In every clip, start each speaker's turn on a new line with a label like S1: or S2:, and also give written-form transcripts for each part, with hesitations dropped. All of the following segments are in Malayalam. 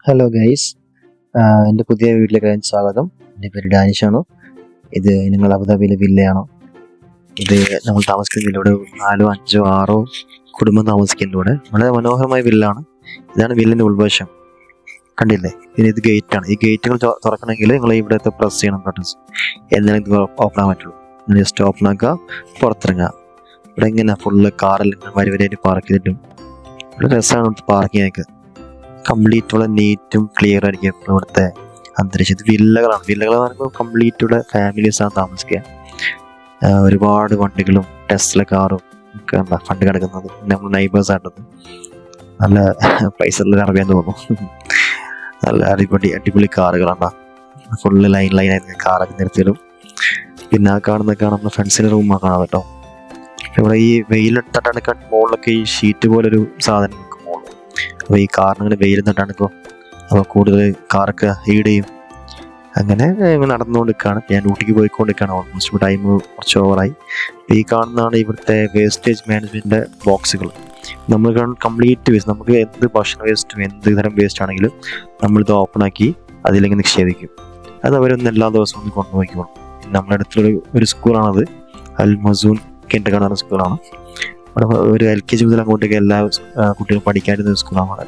S1: ഹലോ ഗൈസ്, എൻ്റെ പുതിയ വീട്ടിലേക്ക് സ്വാഗതം. എൻ്റെ പേര് ഡാനിഷാണ്. ഇത് നിങ്ങൾ അബുദാബിയിലെ വില്ലയാണോ? ഇത് നമ്മൾ താമസിക്കുന്ന വില്ലയുടെ 4, 5, 6 കുടുംബം താമസിക്കുന്ന ഇവിടെ വളരെ മനോഹരമായ വില്ലാണ്. ഇതാണ് വില്ലിൻ്റെ ഉൾവശം, കണ്ടില്ലേ? പിന്നെ ഇത് ഗേറ്റാണ്. ഈ ഗേറ്റുകൾ തുറക്കണമെങ്കിൽ നിങ്ങൾ ഇവിടുത്തെ പ്രസ് ചെയ്യണം ബട്ടൺസ്, എന്നാലും ഇത് ഓപ്പൺ ആകാൻ പറ്റുള്ളൂ. നിങ്ങൾ ജസ്റ്റ് ഓപ്പൺ ആക്കുക, പുറത്തിറങ്ങുക. ഇവിടെ ഇങ്ങനെ ഫുള്ള് കാറിൽ വരി പാർക്ക് ചെയ്തിട്ടും ഇവിടെ രസമാണ് പാർക്കിങ്ങൊക്കെ. കംപ്ലീറ്റ് ഉള്ള നീറ്റും ക്ലിയർ ആയിരിക്കും ഇവിടുത്തെ അന്തരീക്ഷം. ഇത് വില്ലകളാണ്. വില്ലകൾ എന്ന് പറയുമ്പോൾ കംപ്ലീറ്റ് ഇവിടെ ഫാമിലീസാണ് താമസിക്കുക. ഒരുപാട് വണ്ടികളും ടെസ്ല കാറും ഒക്കെ എന്താ ഫണ്ട് കിടക്കുന്നത്. നമ്മൾ നൈബേഴ്സ് ആയിട്ടത് നല്ല പൈസ ഉള്ള അറിയാൻ തോന്നുന്നു. നല്ല അടിപൊളി കാറുകളാണ്. ഫുള്ള് ലൈനായിട്ട് കാറൊക്കെ നിർത്തിയിടും. പിന്നെ ആ കാണുന്നൊക്കെ നമ്മുടെ ഫ്രണ്ട്സിൻ്റെ റൂമാണ് കാണാം കേട്ടോ. ഇവിടെ ഈ വെയിലിട്ടാണ് മുകളിലൊക്കെ ഈ ഷീറ്റ് പോലൊരു സാധനം. അപ്പോൾ ഈ കാറിനിങ്ങനെ വെയിൽ തട്ടാണിപ്പോൾ, അപ്പോൾ കൂടുതൽ കാറൊക്കെ ഹീഡ് ചെയ്യും. അങ്ങനെ നടന്നുകൊണ്ടിരിക്കുകയാണ്. ഞാൻ ഊട്ടിക്ക് പോയിക്കൊണ്ടിരിക്കുകയാണ്. ഓൾമോസ്റ്റ് ടൈം കുറച്ച് ഓവറായി. അപ്പോൾ ഈ കാണുന്നതാണ് ഇവിടുത്തെ വേസ്റ്റേജ് മാനേജ്മെൻറ്റിൻ്റെ ബോക്സുകൾ. നമ്മൾ കംപ്ലീറ്റ് വേസ്റ്റ്, നമുക്ക് എന്ത് ഭക്ഷണ വേസ്റ്റും എന്ത് തരം വേസ്റ്റ് ആണെങ്കിലും നമ്മളിത് ഓപ്പണാക്കി അതിലേക്ക് നിക്ഷേപിക്കും. അത് അവരൊന്ന് എല്ലാ ദിവസവും ഒന്ന് കൊണ്ടുപോയിക്കോളും. നമ്മുടെ അടുത്തുള്ള ഒരു സ്കൂളാണത്. അൽ മസൂൻ കിൻഡർ ഗാർട്ടൻ സ്കൂളാണ്. അവിടെ ഒരു LKG മുതൽ അങ്ങോട്ടേക്ക് എല്ലാ കുട്ടികളും പഠിക്കാനിരുന്ന സ്കൂളാണ്.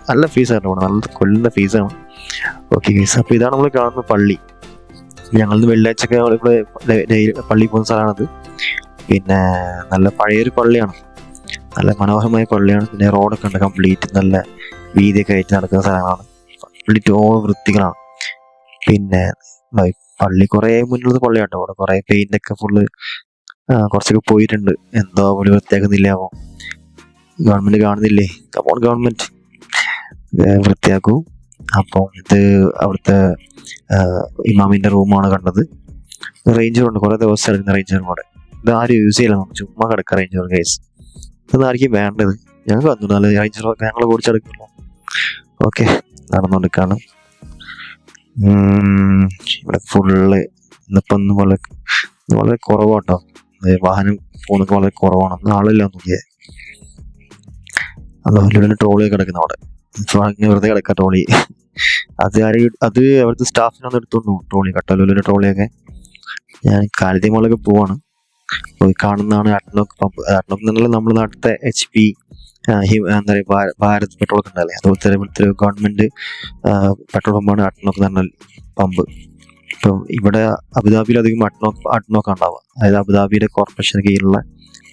S1: നല്ല ഫീസാണ് അവിടെ, നല്ല കൊല്ലുന്ന ഫീസാണ്. ഓക്കെ ഗൈസ്, അപ്പോൾ ഇതാണ് നമ്മൾ കാണുന്ന പള്ളി. ഞങ്ങളിന്ന് വെള്ളിയാഴ്ചയൊക്കെ ഇവിടെ പള്ളി പോകുന്ന സ്ഥലമാണത്. പിന്നെ നല്ല പഴയൊരു പള്ളിയാണ്, നല്ല മനോഹരമായ പള്ളിയാണ്. പിന്നെ റോഡൊക്കെ ഉണ്ട്, കംപ്ലീറ്റ് നല്ല വീതിയൊക്കെ ആയിട്ട് നടക്കുന്ന സ്ഥലങ്ങളാണ്. കംപ്ലീറ്റ് വൃത്തികളാണ്. പിന്നെ പള്ളി കുറേ മുന്നിലുള്ള പള്ളിയാട്ടോ. അവിടെ കുറേ പെയിൻ്റൊക്കെ ഫുള്ള് കുറച്ചൊക്കെ പോയിട്ടുണ്ട്. എന്തോ പോലെ വൃത്തിയാക്കുന്നില്ലാവോ, ഗവൺമെൻറ് കാണുന്നില്ലേ? അപ്പോൾ ഗവൺമെൻറ് വൃത്തിയാക്കും. അപ്പോൾ ഇത് അവിടുത്തെ ഇമാമിൻ്റെ റൂമാണ് കണ്ടത്. റേഞ്ചറുണ്ട്, കുറേ ദിവസം എടുക്കുന്ന റേഞ്ചറും കൂടെ. ഇത് ആരും യൂസ് ചെയ്യില്ല, നമുക്ക് ചുമ്മാ കിടക്കുക റേഞ്ചർ കേസ്. ഇതൊന്നും ആയിരിക്കും വേണ്ടത്. ഞങ്ങൾക്ക് വന്നു നല്ല റേഞ്ചറൊക്കെ ഞങ്ങൾ ഓടിച്ചെടുക്കുള്ളൂ. ഓക്കെ, നടന്നുകൊണ്ടിരിക്കുകയാണ്. ഇവിടെ ഫുള്ള് ഇന്നിപ്പം വളരെ കുറവാട്ടോ. വാഹനം പോകുന്നൊക്കെ വളരെ കുറവാണ്. ആളില്ല നോക്കിയേ. അതുപോലെ ട്രോളി കിടക്കുന്ന അവിടെ വെറുതെ കിടക്കാം ട്രോളി. അത് അവിടുത്തെ സ്റ്റാഫിനൊന്നും എടുത്തോണ്ടു ട്രോളി, കട്ടലൂരിൻ്റെ ട്രോളിയൊക്കെ. ഞാൻ കാലിത്യമാളൊക്കെ പോവാണ്. പോയി കാണുന്നതാണ് അഡ്നോക്ക് പമ്പ്. അഡ്നോക്ക് എന്നുള്ള നമ്മുടെ നാട്ടിലത്തെ HP എന്താ പറയുക ഭാരത് പെട്രോൾ ഒക്കെ ഉണ്ടല്ലേ, അതുപോലത്തെ ഇവിടുത്തെ ഗവൺമെൻറ് പെട്രോൾ പമ്പാണ് അഡ്നോക്ക് എന്ന് പറഞ്ഞ പമ്പ്. ഇപ്പം ഇവിടെ അബുദാബിയിൽ അധികം അഡ്നോക്ക് ഉണ്ടാവുക. അതായത് അബുദാബിയുടെ കോർപ്പറേഷന് കീഴിലുള്ള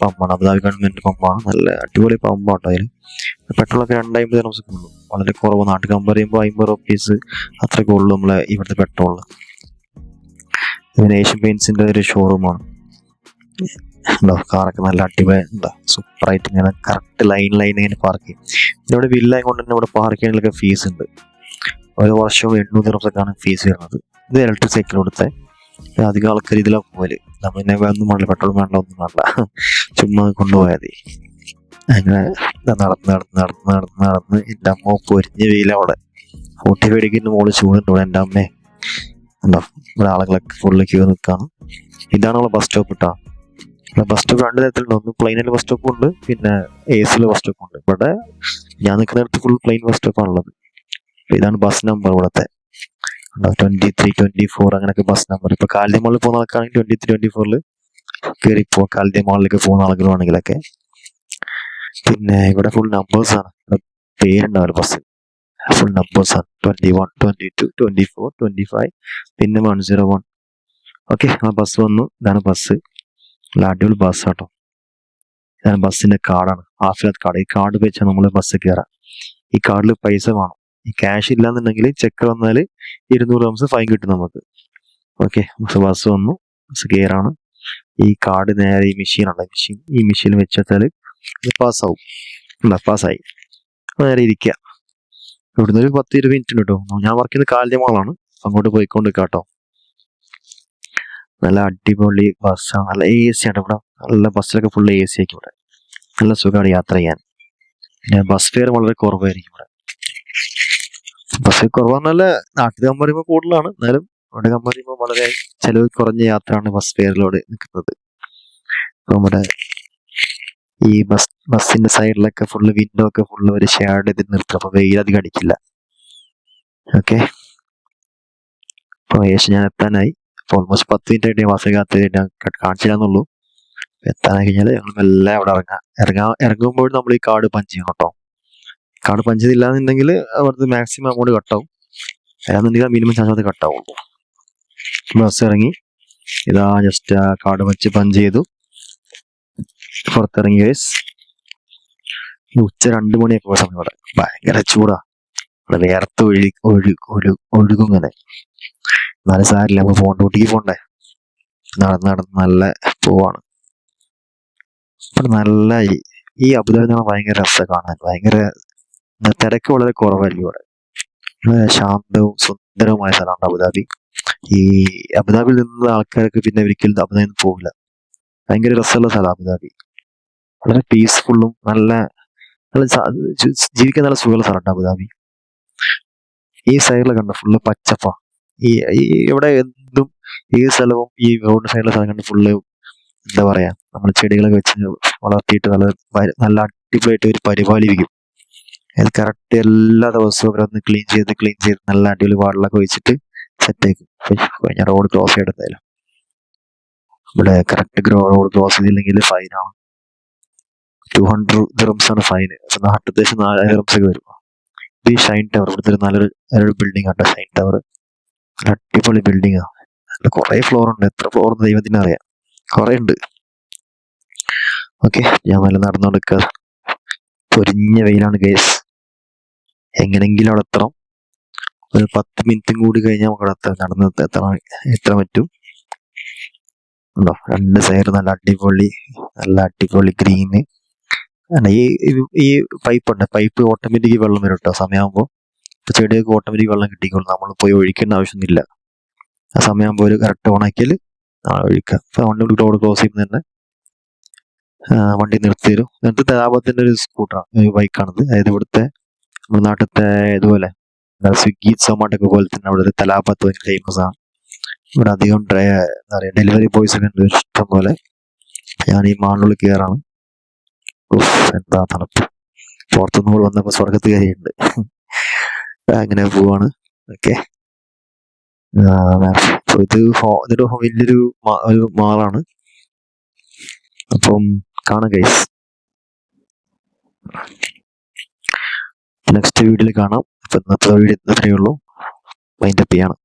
S1: പമ്പാണ്, അബുദാബി ഗവൺമെൻറ് പമ്പാണ്. നല്ല അടിപൊളി പമ്പാട്ടോ. അതിൽ പെട്രോളൊക്കെ 250 നമുക്ക് ഉള്ളൂ, വളരെ കുറവ്. നാട്ടിൽ കമ്പയർ ചെയ്യുമ്പോൾ 50 റുപ്പീസ് അത്രയൊക്കെ ഉള്ളൂ നമ്മളെ ഇവിടുത്തെ പെട്രോളിൽ. ഇതിന് ഏഷ്യൻ പെയിൻസിൻ്റെ ഒരു ഷോറൂമാണ്. ഉണ്ടോ, കാറൊക്കെ നല്ല അടിപൊളി ഉണ്ടോ, സൂപ്പറായിട്ട് ഇങ്ങനെ കറക്റ്റ് ലൈൻ ഇങ്ങനെ പാർക്ക് ചെയ്യും. ഇവിടെ വില്ല കൊണ്ട് തന്നെ ഇവിടെ പാർക്ക് ചെയ്യാനൊക്കെ ഫീസ് ഉണ്ട്. ഒരു വർഷവും 800 റുപ്പീസാണ് ഫീസ് വരുന്നത്. ഇത് ഇലക്ട്രിക് സൈക്കിൾ കൊടുത്തേ. അധികം ആൾക്കാർ ഇതിലാണ് പോലെ. നമ്മൾ പിന്നെ ഒന്നും വേണ്ട, പെട്രോൾ വേണ്ട, ഒന്നും വേണ്ട, ചുമ്മാ കൊണ്ടുപോയാൽ മതി. അങ്ങനെ നടന്ന് എൻ്റെ അമ്മ പൊരിഞ്ഞ വെയില അവിടെ 40 ഡിഗ്രിൻ്റെ മുകളിൽ ചൂടുണ്ട് ഇവിടെ. എൻ്റെ അമ്മേ ഉണ്ടോ, ഇവിടെ ആളുകളൊക്കെ ഫുള്ള് ക്യൂ നിൽക്കുകയാണ്. ഇതാണ് നമ്മളെ ബസ് സ്റ്റോപ്പ് കേട്ടോ. ബസ് സ്റ്റോപ്പ് 2 തരത്തിലുണ്ട്. ഒന്ന് പ്ലെയിനിൽ ബസ് സ്റ്റോപ്പും ഉണ്ട്, പിന്നെ AC ബസ് സ്റ്റോപ്പും ഉണ്ട്. ഇവിടെ ഞാൻ നിൽക്കുന്നിടത്ത് ഫുൾ പ്ലെയിൻ ബസ് സ്റ്റോപ്പാണുള്ളത്. ഇതാണ് ബസ് നമ്പർ ഇവിടുത്തെ. 23, 24 അങ്ങനെയൊക്കെ ബസ് നമ്പർ. ഇപ്പോൾ കാലിദ്യ മാളിൽ പോകുന്ന ആൾക്കാണെങ്കിൽ 23, 24 കയറിപ്പോ കാലിദ്യ മാളിലേക്ക് പോകുന്ന ആളുകളാണെങ്കിലൊക്കെ. പിന്നെ ഇവിടെ ഫുൾ നമ്പേഴ്സാണ്, പേരുണ്ടാവില്ല ബസ്, ഫുൾ നമ്പേഴ്സാണ്. 21, 22, 24, 25 പിന്നെ 101. ഓക്കെ, ആ ബസ് വന്നു. ഇതാണ് ബസ്, നല്ല അടിപൊളി ബസ് കേട്ടോ. ഇതാണ് ബസ്സിൻ്റെ കാർഡാണ്, ഹാഫിലത്ത് കാർഡ്. ഈ കാർഡ് വെച്ചാണ് നമ്മൾ ബസ് കയറാം. ഈ കാർഡിൽ പൈസ വേണം. ഈ ക്യാഷ് ഇല്ലാന്നുണ്ടെങ്കിൽ ചെക്ക് വന്നാൽ 200 റംസ് ഫൈൻ കിട്ടും നമുക്ക്. ഓക്കെ, ബസ് വന്നു, ബസ് കയറാണ്. ഈ കാർഡ് നേരെ ഈ മെഷീനുണ്ട്, ഈ മെഷീൻ വെച്ചാൽ പാസ്സാവും. പാസ്സായി നേരെ ഇരിക്കുക. ഇവിടുന്ന് ഒരു 10-20 മിനിറ്റ് ഉണ്ട് കേട്ടോ. ഞാൻ വർക്ക് ചെയ്യുന്ന കാലിദ്യ മാളാണ്, അങ്ങോട്ട് പോയിക്കൊണ്ട് കേട്ടോ. നല്ല അടിപൊളി ബസ്സാണ്, നല്ല AC ആണ് ഇവിടെ. നല്ല ബസ്സിലൊക്കെ ഫുൾ AC ആയിരിക്കും ഇവിടെ. നല്ല സുഖമാണ് യാത്ര ചെയ്യാൻ. പിന്നെ ബസ് ഫെയർ വളരെ കുറവായിരിക്കും ഇവിടെ. ബസ് കുറവാന്നല്ല, നാട്ടിൽ കമ്പയർ ചെയ്യുമ്പോൾ കൂടുതലാണ്, എന്നാലും ഇവിടെ കമ്പയർ ചെയ്യുമ്പോൾ വളരെ ചെലവ് കുറഞ്ഞ യാത്രയാണ് ബസ് ഫെയറിലൂടെ നിൽക്കുന്നത്. നമ്മുടെ ഈ ബസ്സിന്റെ സൈഡിലൊക്കെ ഫുള്ള് വിൻഡോ ഒക്കെ ഫുള്ള് ഒരു ഷെയർഡ് ചെയ്ത് നിർത്തും. അപ്പോൾ വെയിൽ അധികം അടിക്കില്ല. ഓക്കെ, അപ്പോൾ ഏകദേശം ഞാൻ എത്താനായി. ഇപ്പോൾ ഓൾമോസ്റ്റ് 10 മിനിറ്റ് ആയിട്ട് ബസ് കാത്ത് ഞാൻ കാണിച്ചില്ലാന്നുള്ളൂ. എത്താനായി കഴിഞ്ഞാൽ ഞങ്ങൾ മെല്ലെ അവിടെ ഇറങ്ങുമ്പോൾ നമ്മൾ ഈ കാർഡ് പഞ്ച് ചെയ്യണം കേട്ടോ. കാർഡ് പഞ്ച് ചെയ്തില്ല എന്നുണ്ടെങ്കിൽ അവിടുത്തെ മാക്സിമം അമൗണ്ട് കട്ടാവും, അല്ലാന്നുണ്ടെങ്കിൽ മിനിമം ചാർജ് അത് കട്ടാവും. ബസ് ഇറങ്ങി, ഇതാ ജസ്റ്റ് ആ കാർഡ് വെച്ച് പഞ്ച് ചെയ്തു, പുറത്തിറങ്ങി. ഉച്ച 2 മണിയൊക്കെ സമയം ഇവിടെ ഭയങ്കര ചൂടാ, ഇവിടെ വേർത്ത് ഒഴുകും ഇങ്ങനെ. എന്നാലും സാരില്ല, നമ്മൾ ഫോൺ ഡ്യൂട്ടിക്ക് പോണ്ടേ. നടന്ന് നല്ല പോവാണ്. ഇവിടെ നല്ല ഈ അബുദാബി എന്ന് പറഞ്ഞാൽ ഭയങ്കര രസം കാണാൻ. ഭയങ്കര തിരക്ക് വളരെ കുറവായിരിക്കും ഇവിടെ. ശാന്തവും സുന്ദരവുമായ സ്ഥലമാണ് അബുദാബി. ഈ അബുദാബിയിൽ നിന്നുള്ള ആൾക്കാർക്ക് പിന്നെ ഒരിക്കലും അബുദാബിയിൽ നിന്ന് പോകില്ല. ഭയങ്കര രസമുള്ള സ്ഥലം അബുദാബി. വളരെ പീസ്ഫുള്ളും നല്ല ജീവിക്കാൻ നല്ല സുഖമുള്ള സ്ഥലമാണ് അബുദാബി. ഈ സൈഡിലെ കണ്ട ഫുള്ള് പച്ചപ്പാ. ഈ ഇവിടെ എന്തും ഈ സ്ഥലവും ഈ റോഡ് സൈഡിലെ സ്ഥലം കണ്ട് ഫുള്ള് എന്താ പറയാ, നമ്മൾ ചെടികളൊക്കെ വെച്ച് വളർത്തിയിട്ട് നല്ല അടിപൊളിയായിട്ട് ഒരു പരിപാലിക്കും. അത് കറക്റ്റ് എല്ലാ ദിവസവും അവരൊന്ന് ക്ലീൻ ചെയ്ത് നല്ല അടിപൊളി വാളിലൊക്കെ വെച്ചിട്ട് സെറ്റ് ആക്കും. ഞാൻ റോഡ് ക്രോസ് ചെയ്തെടുത്തായാലും ഇവിടെ കറക്റ്റ് റോഡ് ക്രോസ് ചെയ്തില്ലെങ്കിൽ ഫൈനാണ്. 200 dirhams ആണ് ഫൈന്. നാട്ടിൽ 4000 dirhams ഒക്കെ വരും. ഇത് ഷൈൻ ടവർ, ഇവിടുത്തെ നല്ലൊരു ബിൽഡിംഗ് ആണ് ഷൈൻ ടവർ. അടിപൊളി ബിൽഡിംഗ് ആണ്. കുറെ ഫ്ലോർ ഉണ്ട്, എത്ര ഫ്ലോർ എന്ന് ദൈവത്തിന് അറിയാം, കുറെ ഉണ്ട്. ഓക്കെ, ഞാൻ നല്ല നടന്നുകൊടുക്കുക. പൊരിഞ്ഞ വെയിലാണ് ഗൈസ്. എങ്ങനെങ്കിലും അവിടെ എത്തണം. ഒരു 10 മിനിറ്റും കൂടി കഴിഞ്ഞാൽ നമുക്ക് അവിടെ നടന്ന് എത്താൻ പറ്റും. ഉണ്ടോ, 2 സൈഡ് നല്ല അടിപൊളി ഗ്രീന്. ഈ പൈപ്പ് ഉണ്ട്, പൈപ്പ് ഓട്ടോമാറ്റിക് വെള്ളം വരും കേട്ടോ സമയമാകുമ്പോൾ. ചെടിയൊക്കെ ഓട്ടോമാറ്റിക് വെള്ളം കിട്ടിക്കോളും, നമ്മൾ പോയി ഒഴിക്കേണ്ട ആവശ്യമൊന്നുമില്ല. ആ സമയമാകുമ്പോൾ ഒരു കറക്റ്റ് ഓണാക്കിയാൽ ഒഴിക്കാം. അപ്പോൾ വണ്ടി റോഡ് ക്രോസ് ചെയ്യുമ്പോൾ തന്നെ വണ്ടി നിർത്തി തരും. എന്നിട്ട് തലാപത്തിൻ്റെ ഒരു സ്കൂട്ടറാണ്, ബൈക്കാണിത്. അതായത് ഇവിടുത്തെ നമ്മുടെ നാട്ടിലത്തെ ഇതുപോലെ സ്വിഗ്ഗി സൊമാറ്റോ പോലെ തന്നെ അവിടെ ഒരു തലാപത്ത് ഭയങ്കര ഫേമസ് ആണ്. ഇവിടെ അധികം എന്താ പറയുക, ഡെലിവറി ബോയ്സ് ഒക്കെ ഉണ്ട് ഇഷ്ടം പോലെ. ഞാൻ ഈ മാളിനുള്ളിൽ കയറാണ്. എന്താ തണുപ്പ്, പുറത്തുനിന്ന് കൂടെ വന്നപ്പോൾ സ്വർഗത്ത് കയറിയുണ്ട്. അങ്ങനെ പോവാണ്. ഓക്കെ, ഇതൊരു വലിയൊരു മാളാണ്. അപ്പം കാണാം ഗൈസ്, നെക്സ്റ്റ് വീഡിയോയിൽ കാണാം. ഇപ്പൊ ഇന്നത്തെ വീഡിയോ ഇത്രയേ ഉള്ളൂ. വൈൻഡപ്പ് ചെയ്യാണ്.